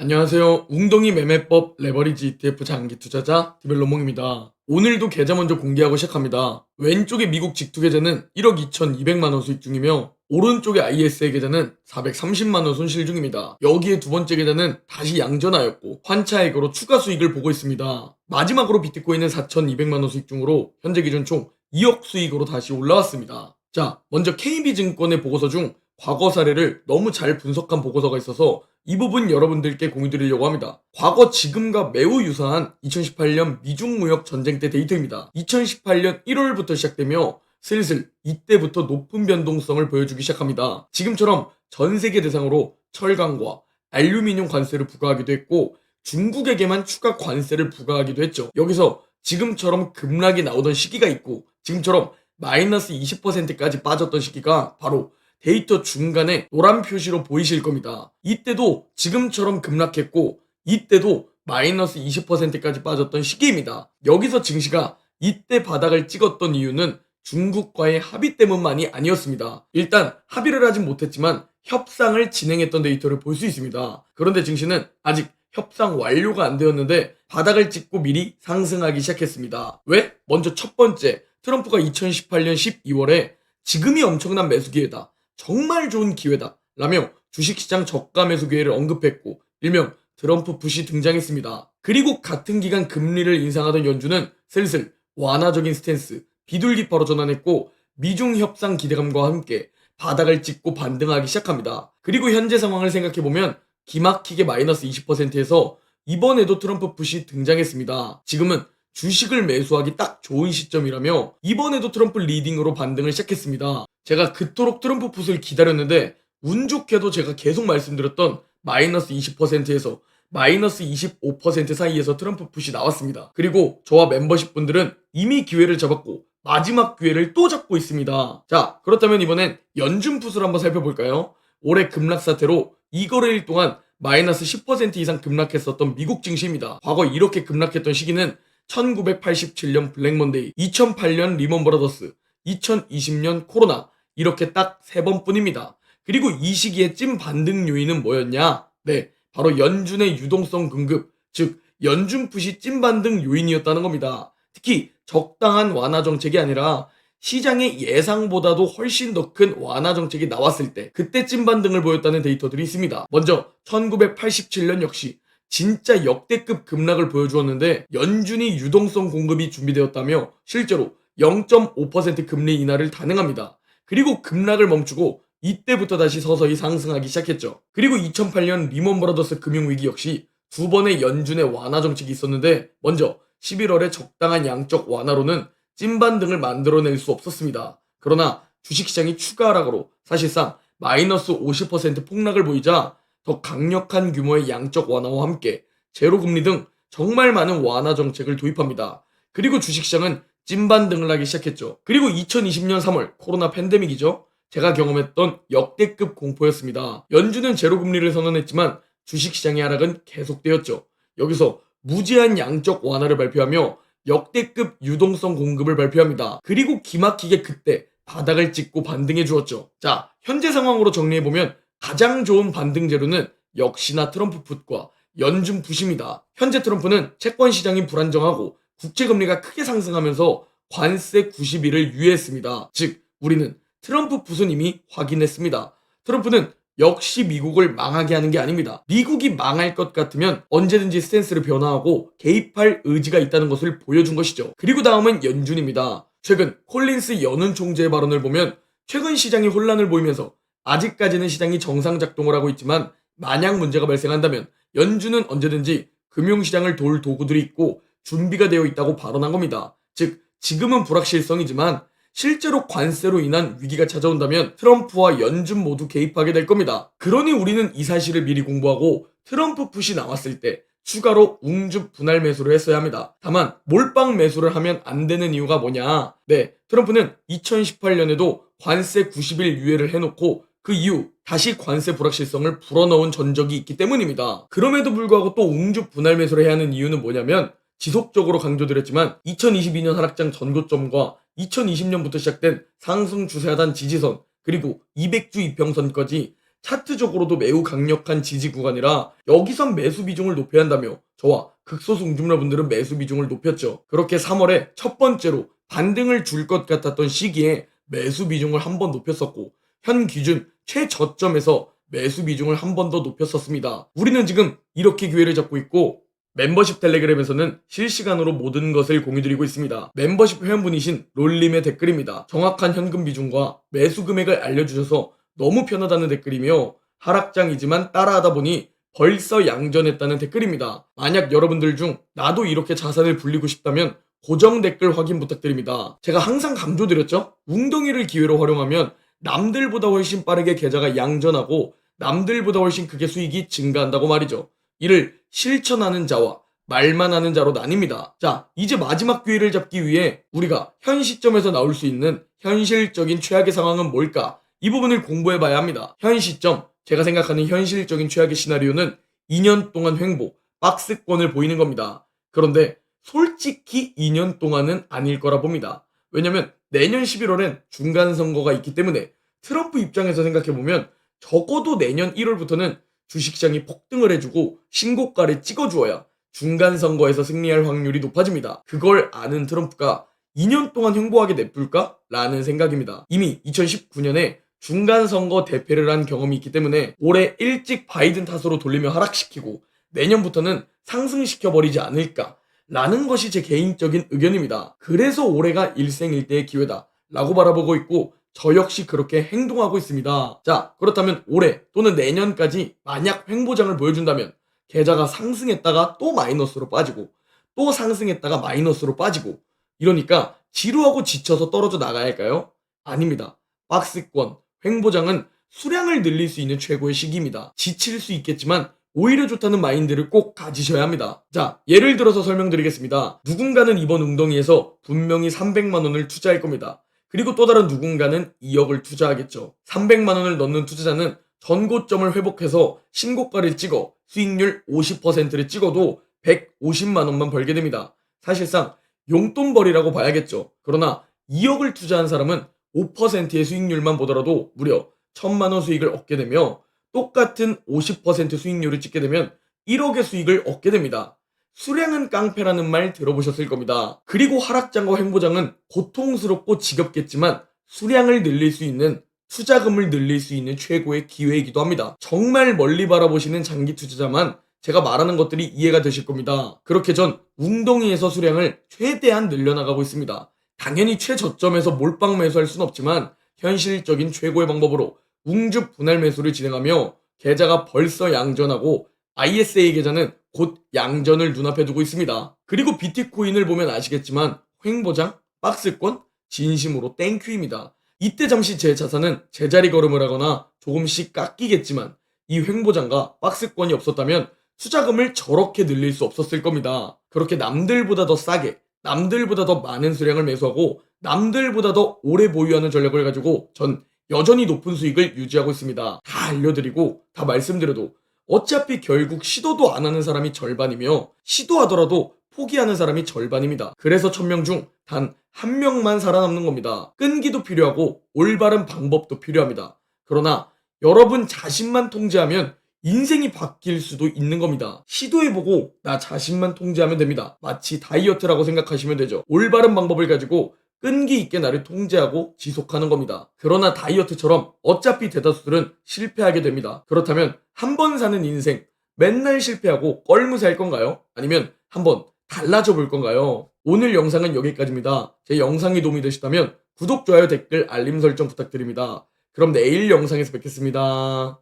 안녕하세요. 웅덩이 매매법 레버리지 ETF 장기 투자자 디벨로몽입니다. 오늘도 계좌 먼저 공개하고 시작합니다. 왼쪽의 미국 직투 계좌는 1억 2,200만 원 수익 중이며 오른쪽의 ISA 계좌는 430만 원 손실 중입니다. 여기에 두 번째 계좌는 다시 양전하였고 환차액으로 추가 수익을 보고 있습니다. 마지막으로 비트코인은 4,200만 원 수익 중으로 현재 기준 총 2억 수익으로 다시 올라왔습니다. 자, 먼저 KB증권의 보고서 중 과거 사례를 너무 잘 분석한 보고서가 있어서 이 부분 여러분들께 공유드리려고 합니다. 과거 지금과 매우 유사한 2018년 미중 무역 전쟁 때 데이터입니다. 2018년 1월부터 시작되며 슬슬 이때부터 높은 변동성을 보여주기 시작합니다. 지금처럼 전 세계 대상으로 철강과 알루미늄 관세를 부과하기도 했고 중국에게만 추가 관세를 부과하기도 했죠. 여기서 지금처럼 급락이 나오던 시기가 있고 지금처럼 마이너스 20%까지 빠졌던 시기가 바로 데이터 중간에 노란 표시로 보이실 겁니다. 이때도 지금처럼 급락했고 이때도 마이너스 20%까지 빠졌던 시기입니다. 여기서 증시가 이때 바닥을 찍었던 이유는 중국과의 합의 때문만이 아니었습니다. 일단 합의를 하진 못했지만 협상을 진행했던 데이터를 볼 수 있습니다. 그런데 증시는 아직 협상 완료가 안 되었는데 바닥을 찍고 미리 상승하기 시작했습니다. 왜? 먼저 첫 번째, 트럼프가 2018년 12월에 지금이 엄청난 매수 기회다. 정말 좋은 기회다 라며 주식시장 저가 매수 기회를 언급했고 일명 트럼프 풋이 등장했습니다. 그리고 같은 기간 금리를 인상하던 연준은 슬슬 완화적인 스탠스, 비둘기파로 전환했고 미중 협상 기대감과 함께 바닥을 찍고 반등하기 시작합니다. 그리고 현재 상황을 생각해보면 기막히게 마이너스 20%에서 이번에도 트럼프 풋이 등장했습니다. 지금은 주식을 매수하기 딱 좋은 시점이라며 이번에도 트럼프 리딩으로 반등을 시작했습니다. 제가 그토록 트럼프 풋을 기다렸는데 운 좋게도 제가 계속 말씀드렸던 마이너스 20%에서 마이너스 25% 사이에서 트럼프 풋이 나왔습니다. 그리고 저와 멤버십 분들은 이미 기회를 잡았고 마지막 기회를 또 잡고 있습니다. 자, 그렇다면 이번엔 연준 풋을 한번 살펴볼까요? 올해 급락 사태로 이거래일 동안 마이너스 10% 이상 급락했었던 미국 증시입니다. 과거 이렇게 급락했던 시기는 1987년 블랙먼데이, 2008년 리먼 브라더스, 2020년 코로나 이렇게 딱 3번뿐입니다. 그리고 이 시기의 찐 반등 요인은 뭐였냐? 네, 바로 연준의 유동성 공급, 즉 연준 풋이 찐 반등 요인이었다는 겁니다. 특히 적당한 완화 정책이 아니라 시장의 예상보다도 훨씬 더 큰 완화 정책이 나왔을 때 그때 찐 반등을 보였다는 데이터들이 있습니다. 먼저 1987년 역시 진짜 역대급 급락을 보여주었는데 연준이 유동성 공급이 준비되었다며 실제로 0.5% 금리 인하를 단행합니다. 그리고 급락을 멈추고 이때부터 다시 서서히 상승하기 시작했죠. 그리고 2008년 리먼 브라더스 금융위기 역시 두 번의 연준의 완화 정책이 있었는데 먼저 11월에 적당한 양적 완화로는 찐반등을 만들어낼 수 없었습니다. 그러나 주식시장이 추가 하락으로 사실상 마이너스 50% 폭락을 보이자 더 강력한 규모의 양적 완화와 함께 제로금리 등 정말 많은 완화 정책을 도입합니다. 그리고 주식시장은 찐반등을 하기 시작했죠. 그리고 2020년 3월 코로나 팬데믹이죠. 제가 경험했던 역대급 공포였습니다. 연준은 제로금리를 선언했지만 주식시장의 하락은 계속되었죠. 여기서 무제한 양적 완화를 발표하며 역대급 유동성 공급을 발표합니다. 그리고 기막히게 그때 바닥을 찍고 반등해 주었죠. 자, 현재 상황으로 정리해보면 가장 좋은 반등 재료는 역시나 트럼프 풋과 연준 풋입니다. 현재 트럼프는 채권 시장이 불안정하고 국채금리가 크게 상승하면서 관세 90일을 유예했습니다. 즉 우리는 트럼프 풋은 이미 확인했습니다. 트럼프는 역시 미국을 망하게 하는 게 아닙니다. 미국이 망할 것 같으면 언제든지 스탠스를 변화하고 개입할 의지가 있다는 것을 보여준 것이죠. 그리고 다음은 연준입니다. 최근 콜린스 연은 총재의 발언을 보면 최근 시장이 혼란을 보이면서 아직까지는 시장이 정상 작동을 하고 있지만 만약 문제가 발생한다면 연준은 언제든지 금융시장을 도울 도구들이 있고 준비가 되어 있다고 발언한 겁니다. 즉 지금은 불확실성이지만 실제로 관세로 인한 위기가 찾아온다면 트럼프와 연준 모두 개입하게 될 겁니다. 그러니 우리는 이 사실을 미리 공부하고 트럼프 풋이 나왔을 때 추가로 웅주 분할 매수를 했어야 합니다. 다만 몰빵 매수를 하면 안 되는 이유가 뭐냐? 네, 트럼프는 2018년에도 관세 90일 유예를 해놓고 그 이후 다시 관세 불확실성을 불어넣은 전적이 있기 때문입니다. 그럼에도 불구하고 또 웅주 분할 매수를 해야 하는 이유는 뭐냐면 지속적으로 강조드렸지만 2022년 하락장 전고점과 2020년부터 시작된 상승 주세 하단 지지선 그리고 200주 이평선까지 차트적으로도 매우 강력한 지지 구간이라 여기선 매수 비중을 높여야 한다며 저와 극소수 웅줌러분들은 매수 비중을 높였죠. 그렇게 3월에 첫 번째로 반등을 줄 것 같았던 시기에 매수 비중을 한 번 높였었고 현 기준 최저점에서 매수 비중을 한 번 더 높였었습니다. 우리는 지금 이렇게 기회를 잡고 있고 멤버십 텔레그램에서는 실시간으로 모든 것을 공유드리고 있습니다. 멤버십 회원분이신 롤님의 댓글입니다. 정확한 현금 비중과 매수 금액을 알려주셔서 너무 편하다는 댓글이며 하락장이지만 따라하다 보니 벌써 양전했다는 댓글입니다. 만약 여러분들 중 나도 이렇게 자산을 불리고 싶다면 고정 댓글 확인 부탁드립니다. 제가 항상 강조드렸죠? 웅덩이를 기회로 활용하면 남들보다 훨씬 빠르게 계좌가 양전하고 남들보다 훨씬 크게 수익이 증가한다고 말이죠. 이를 실천하는 자와 말만 하는 자로 나뉩니다. 자, 이제 마지막 기회를 잡기 위해 우리가 현 시점에서 나올 수 있는 현실적인 최악의 상황은 뭘까? 이 부분을 공부해 봐야 합니다. 현 시점, 제가 생각하는 현실적인 최악의 시나리오는 2년 동안 횡보, 박스권을 보이는 겁니다. 그런데 솔직히 2년 동안은 아닐 거라 봅니다. 왜냐면 내년 11월엔 중간선거가 있기 때문에 트럼프 입장에서 생각해보면 적어도 내년 1월부터는 주식시장이 폭등을 해주고 신고가를 찍어주어야 중간선거에서 승리할 확률이 높아집니다. 그걸 아는 트럼프가 2년 동안 횡보하게 냅둘까? 라는 생각입니다. 이미 2019년에 중간선거 대패를 한 경험이 있기 때문에 올해 일찍 바이든 탓으로 돌리며 하락시키고 내년부터는 상승시켜버리지 않을까? 라는 것이 제 개인적인 의견입니다. 그래서 올해가 일생일대의 기회다 라고 바라보고 있고 저 역시 그렇게 행동하고 있습니다. 자, 그렇다면 올해 또는 내년까지 만약 횡보장을 보여준다면 계좌가 상승했다가 또 마이너스로 빠지고 또 상승했다가 마이너스로 빠지고 이러니까 지루하고 지쳐서 떨어져 나가야 할까요? 아닙니다. 박스권, 횡보장은 수량을 늘릴 수 있는 최고의 시기입니다. 지칠 수 있겠지만 오히려 좋다는 마인드를 꼭 가지셔야 합니다. 자, 예를 들어서 설명드리겠습니다. 누군가는 이번 웅덩이에서 분명히 300만 원을 투자할 겁니다. 그리고 또 다른 누군가는 2억을 투자하겠죠. 300만 원을 넣는 투자자는 전고점을 회복해서 신고가를 찍어 수익률 50%를 찍어도 150만 원만 벌게 됩니다. 사실상 용돈벌이라고 봐야겠죠. 그러나 2억을 투자한 사람은 5%의 수익률만 보더라도 무려 1000만 원 수익을 얻게 되며 똑같은 50% 수익률을 찍게 되면 1억의 수익을 얻게 됩니다. 수량은 깡패라는 말 들어보셨을 겁니다. 그리고 하락장과 횡보장은 고통스럽고 지겹겠지만 수량을 늘릴 수 있는 투자금을 늘릴 수 있는 최고의 기회이기도 합니다. 정말 멀리 바라보시는 장기 투자자만 제가 말하는 것들이 이해가 되실 겁니다. 그렇게 전 웅덩이에서 수량을 최대한 늘려나가고 있습니다. 당연히 최저점에서 몰빵 매수할 순 없지만 현실적인 최고의 방법으로 웅주 분할 매수를 진행하며 계좌가 벌써 양전하고 ISA 계좌는 곧 양전을 눈앞에 두고 있습니다. 그리고 비트코인을 보면 아시겠지만 횡보장, 박스권, 진심으로 땡큐입니다. 이때 잠시 제 자산은 제자리 걸음을 하거나 조금씩 깎이겠지만 이 횡보장과 박스권이 없었다면 투자금을 저렇게 늘릴 수 없었을 겁니다. 그렇게 남들보다 더 싸게, 남들보다 더 많은 수량을 매수하고 남들보다 더 오래 보유하는 전략을 가지고 전 여전히 높은 수익을 유지하고 있습니다. 다 알려드리고 다 말씀드려도 어차피 결국 시도도 안 하는 사람이 절반이며 시도하더라도 포기하는 사람이 절반입니다. 그래서 1000명 중 단 1명만 살아남는 겁니다. 끈기도 필요하고 올바른 방법도 필요합니다. 그러나 여러분 자신만 통제하면 인생이 바뀔 수도 있는 겁니다. 시도해보고 나 자신만 통제하면 됩니다. 마치 다이어트라고 생각하시면 되죠. 올바른 방법을 가지고 끈기 있게 나를 통제하고 지속하는 겁니다. 그러나 다이어트처럼 어차피 대다수들은 실패하게 됩니다. 그렇다면 한 번 사는 인생 맨날 실패하고 껄무새 할 건가요? 아니면 한번 달라져 볼 건가요? 오늘 영상은 여기까지입니다. 제 영상이 도움이 되셨다면 구독, 좋아요, 댓글, 알림 설정 부탁드립니다. 그럼 내일 영상에서 뵙겠습니다.